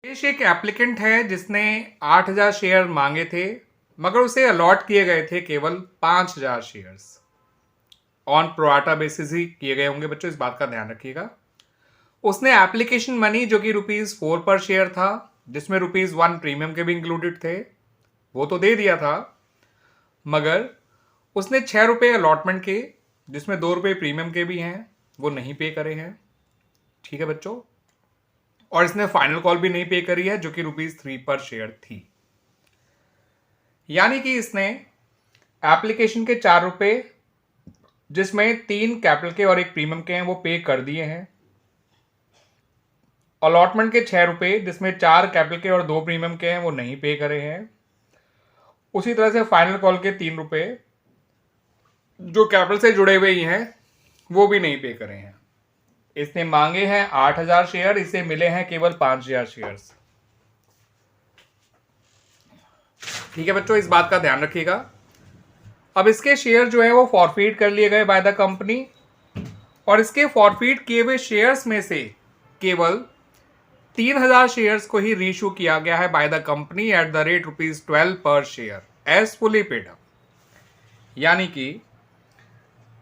देश एक एप्लीकेंट है जिसने 8,000 शेयर मांगे थे, मगर उसे अलॉट किए गए थे केवल 5,000 शेयर्स। ऑन प्रोराटा बेसिस ही किए गए होंगे बच्चों, इस बात का ध्यान रखिएगा। उसने एप्लीकेशन मनी जो कि ₹4 पर शेयर था, जिसमें ₹1 प्रीमियम के भी इंक्लूडेड थे, वो तो दे दिया था। मगर उसने ₹6 अलॉटमेंट के, जिसमें ₹2 प्रीमियम के भी हैं, वो नहीं पे करे हैं। ठीक है बच्चों। और इसने फाइनल कॉल भी नहीं पे करी है, जो कि ₹3 पर शेयर थी। यानी कि इसने एप्लीकेशन के ₹4, जिसमें 3 कैपिटल के और 1 प्रीमियम के हैं, वो पे कर दिए हैं। अलॉटमेंट के ₹6, जिसमें 4 कैपिटल के और 2 प्रीमियम के हैं, वो नहीं पे करे हैं। उसी तरह से फाइनल कॉल के ₹3, जो कैपिटल से जुड़े हुए ही हैं, वो भी नहीं पे करे हैं। इसने मांगे हैं 8,000 शेयर, इसे मिले हैं केवल 5,000 शेयर्स। ठीक है बच्चों, इस बात का ध्यान रखिएगा। अब इसके शेयर जो है वो फॉरफीट कर लिए गए बाय द कंपनी, और इसके फॉरफीट किए हुए शेयर्स में से केवल 3,000 शेयर्स को ही रीइश्यू किया गया है by the company at the rate ₹12 पर share as fully paid up. यानी कि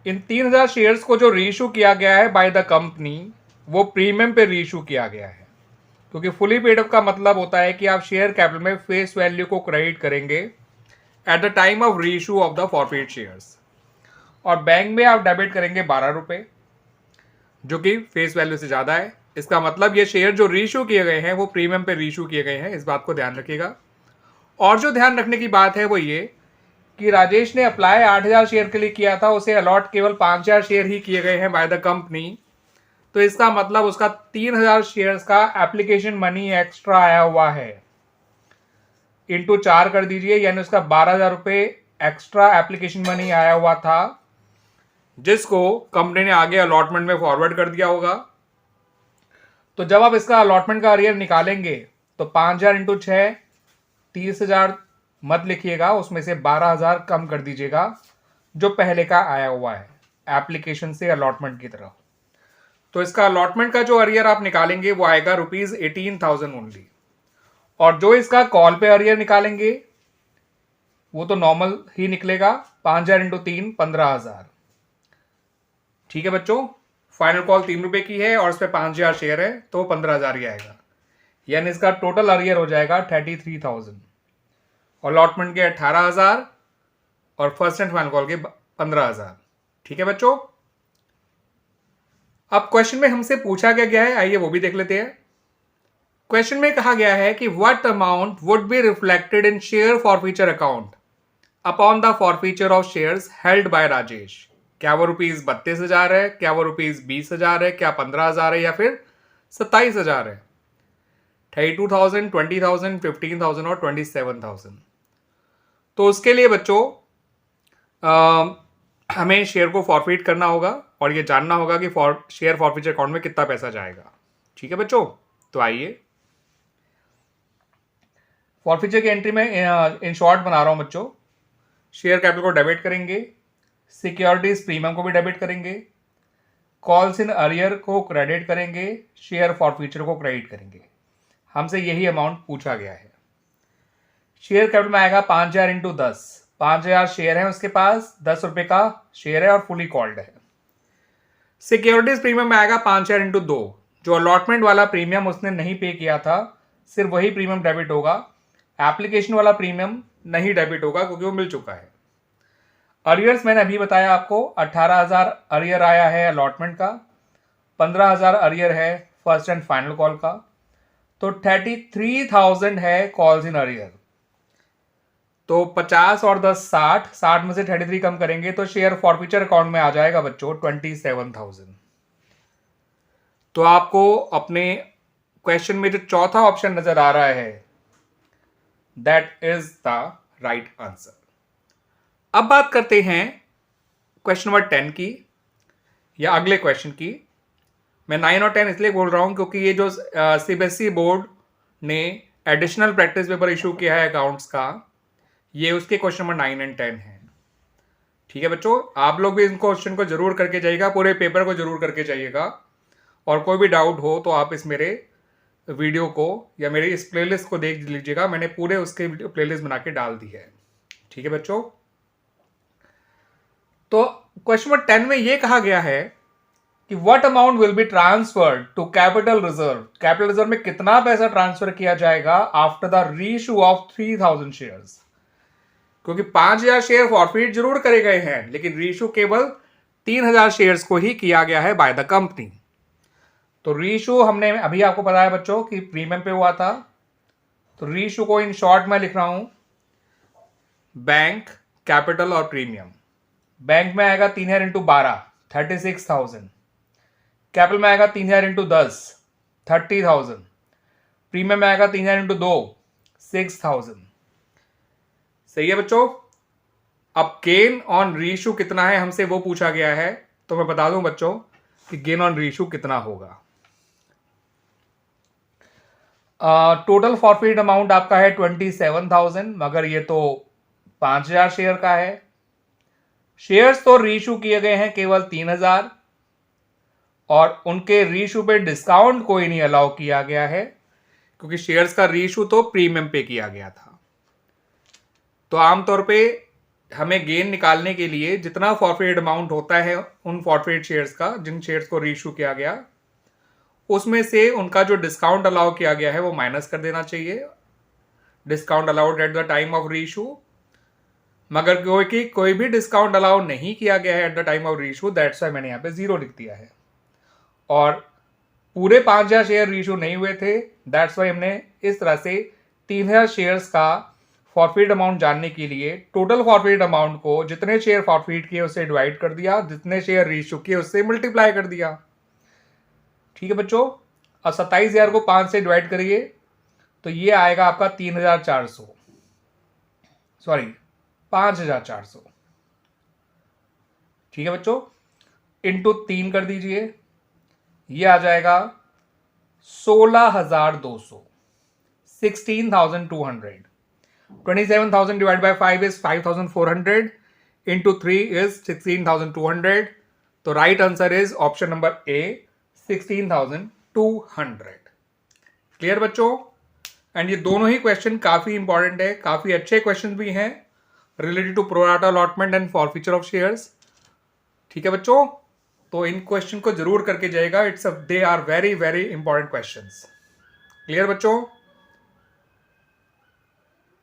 इन 3,000 शेयर्स को जो रीइश्यू किया गया है बाय द कंपनी, वो प्रीमियम पे रीइश्यू किया गया है, क्योंकि फुली पेड अप का मतलब होता है कि आप शेयर कैपिटल में फेस वैल्यू को क्रेडिट करेंगे at the time of reissue of the forfeit shares, और बैंक में आप डेबिट करेंगे ₹12, जो कि फेस वैल्यू से ज़्यादा है। इसका मतलब ये शेयर जो रीइश्यू किए गए हैं वो प्रीमियम पे रीइश्यू किए गए हैं, इस बात को ध्यान रखिएगा। और जो ध्यान रखने की बात है वो ये कि राजेश ने अप्लाई 8,000 शेयर के लिए किया था, उसे अलॉट केवल 5,000 शेयर ही किए गए हैं बाय द कंपनी। तो इसका मतलब उसका 3,000 शेयर्स का एप्लीकेशन मनी एक्स्ट्रा आया हुआ है। इंटू 4 कर दीजिए, यानी उसका ₹12,000 एक्स्ट्रा एप्लीकेशन मनी आया हुआ था, जिसको कंपनी ने आगे अलॉटमेंट में फॉरवर्ड कर दिया होगा। तो जब आप इसका अलॉटमेंट का अरियर निकालेंगे तो 5,000 इंटू 6, 30,000 मत लिखिएगा, उसमें से 12,000 कम कर दीजिएगा, जो पहले का आया हुआ है एप्लीकेशन से अलॉटमेंट की तरफ। तो इसका अलॉटमेंट का जो अरियर आप निकालेंगे वो आएगा ₹18,000 ओनली। और जो इसका कॉल पे अरियर निकालेंगे वो तो नॉर्मल ही निकलेगा, 5,000 इंटू 3, 15,000। ठीक है बच्चों, फाइनल कॉल ₹3 की है और इस पर 5,000 शेयर है, तो 15,000 ही आएगा। यानी इसका टोटल अरियर हो जाएगा 33,000। अलॉटमेंट के 18,000 और फर्स्ट एंड फाइनल कॉल के 15,000। ठीक है बच्चों। अब क्वेश्चन में हमसे पूछा क्या गया है, आइए वो भी देख लेते हैं। क्वेश्चन में कहा गया है कि what amount would be reflected in share forfeiture account upon the forfeiture of shares held by Rajesh. क्या वो ₹32,000 है, क्या वो ₹20,000 है, क्या 15,000 है, या फिर 27,000 है? 32,000, 20,000, 15,000 और 27,000। तो उसके लिए बच्चों हमें शेयर को फॉरफीट करना होगा और ये जानना होगा कि शेयर फॉरफीचर अकाउंट में कितना पैसा जाएगा। ठीक है बच्चों, तो आइए फॉरफीचर की एंट्री में इन शॉर्ट बना रहा हूं बच्चों। शेयर कैपिटल को डेबिट करेंगे, सिक्योरिटीज प्रीमियम को भी डेबिट करेंगे, कॉल्स इन अरियर को क्रेडिट करेंगे, शेयर फॉरफीचर को क्रेडिट करेंगे। हमसे यही अमाउंट पूछा गया है। शेयर कैपिटल में आएगा 5,000 इंटू 10, 5,000 शेयर है उसके पास, ₹10 का शेयर है और फुली कॉल्ड है। सिक्योरिटीज प्रीमियम में आएगा 5,000 इंटू 2, जो अलॉटमेंट वाला प्रीमियम उसने नहीं पे किया था, सिर्फ वही प्रीमियम डेबिट होगा। एप्लीकेशन वाला प्रीमियम नहीं डेबिट होगा क्योंकि वो मिल चुका है। अरियर्स मैंने अभी बताया आपको, 18,000 अरियर आया है अलॉटमेंट का, 15,000 अरियर है फर्स्ट एंड फाइनल कॉल का, तो 33,000 है कॉल्स इन अरियर। तो 50 और 10 60, 60 में से 33 कम करेंगे तो शेयर फॉरफीचर अकाउंट में आ जाएगा बच्चों 27,000। तो आपको अपने क्वेश्चन में जो चौथा ऑप्शन नजर आ रहा है, that is the right answer. अब बात करते हैं क्वेश्चन नंबर 10 की, या अगले क्वेश्चन की। मैं 9 और 10 इसलिए बोल रहा हूं क्योंकि ये जो सीबीएसई बोर्ड ने एडिशनल प्रैक्टिस पेपर इशू किया है अकाउंट्स का, ये उसके क्वेश्चन नंबर 9 एंड 10 है। ठीक है बच्चों, आप लोग भी इन क्वेश्चन को जरूर करके जाइएगा, पूरे पेपर को जरूर करके जाइएगा, और कोई भी डाउट हो तो आप इस मेरे वीडियो को या मेरी इस प्लेलिस्ट को देख लीजिएगा, मैंने पूरे उसके प्लेलिस्ट बना के डाल दी है। ठीक है बच्चों, तो क्वेश्चन नंबर 10 में ये कहा गया है कि what amount will be transferred to capital reserve. Capital reserve में कितना पैसा ट्रांसफर किया जाएगा after the reissue of 3000 shares. क्योंकि 5000 शेयर फॉरफिट जरूर करे गए हैं, लेकिन रीइश्यू केवल 3000 शेयर्स को ही किया गया है बाय द कंपनी। तो रीइश्यू हमने अभी आपको पता है बच्चों कि प्रीमियम पे हुआ था। तो रीइश्यू को इन शॉर्ट में लिख रहा हूं बैंक, कैपिटल और प्रीमियम। बैंक में आएगा 3000 इंटू 12 36,000। कैपिटल में आएगा 3000 इंटू 10 30,000। प्रीमियम में आएगा 3000 इंटू 2 6,000। सही है बच्चों। अब गेन ऑन रीइश्यू कितना है हमसे वो पूछा गया है, तो मैं बता दूं बच्चों कि गेन ऑन रीइश्यू कितना होगा। टोटल फॉरफिट अमाउंट आपका है 27,000, मगर ये तो 5000 शेयर का है। शेयर्स तो रीइश्यू किए गए हैं केवल 3000 और उनके रीइश्यू पे डिस्काउंट कोई नहीं अलाउ किया गया है, क्योंकि शेयर्स का रीइश्यू तो प्रीमियम पे किया गया था। तो आमतौर पे हमें गेन निकालने के लिए जितना फॉरफिट अमाउंट होता है उन फॉरफिट शेयर्स का, जिन शेयर्स को रीइश्यू किया गया, उसमें से उनका जो डिस्काउंट अलाउ किया गया है वो माइनस कर देना चाहिए, discount allowed at the time of reissue. मगर कोई भी डिस्काउंट अलाउ नहीं किया गया है at the time of reissue, that's why मैंने यहाँ पे 0 लिख दिया है। और पूरे 5000 शेयर रीइश्यू नहीं हुए थे, दैट्स वाई हमने इस तरह से 3000 शेयर्स का फॉरफिट अमाउंट जानने के लिए टोटल फॉरफिट अमाउंट को जितने शेयर फॉरफिट किए उससे डिवाइड कर दिया, जितने शेयर रीइश्यू किए उससे मल्टीप्लाई कर दिया। ठीक है बच्चों। अब 27,000 को 5 से डिवाइड करिए तो ये आएगा आपका 3,400, सॉरी 5,400। ठीक है बच्चों, इंटू 3 कर दीजिए, ये आ जाएगा 16,200 16,200। 27,000 divided by 5 is 5,400 into 3 is 16,200। तो right answer is option number A 16,200। Clear बच्चों। एंड ये दोनों ही क्वेश्चन काफी इंपॉर्टेंट है, काफी अच्छे क्वेश्चन भी हैं related to pro rata allotment and forfeiture of shares. ठीक है बच्चों, तो इन क्वेश्चन को जरूर करके जाएगा। They are very very important questions. Clear बच्चों।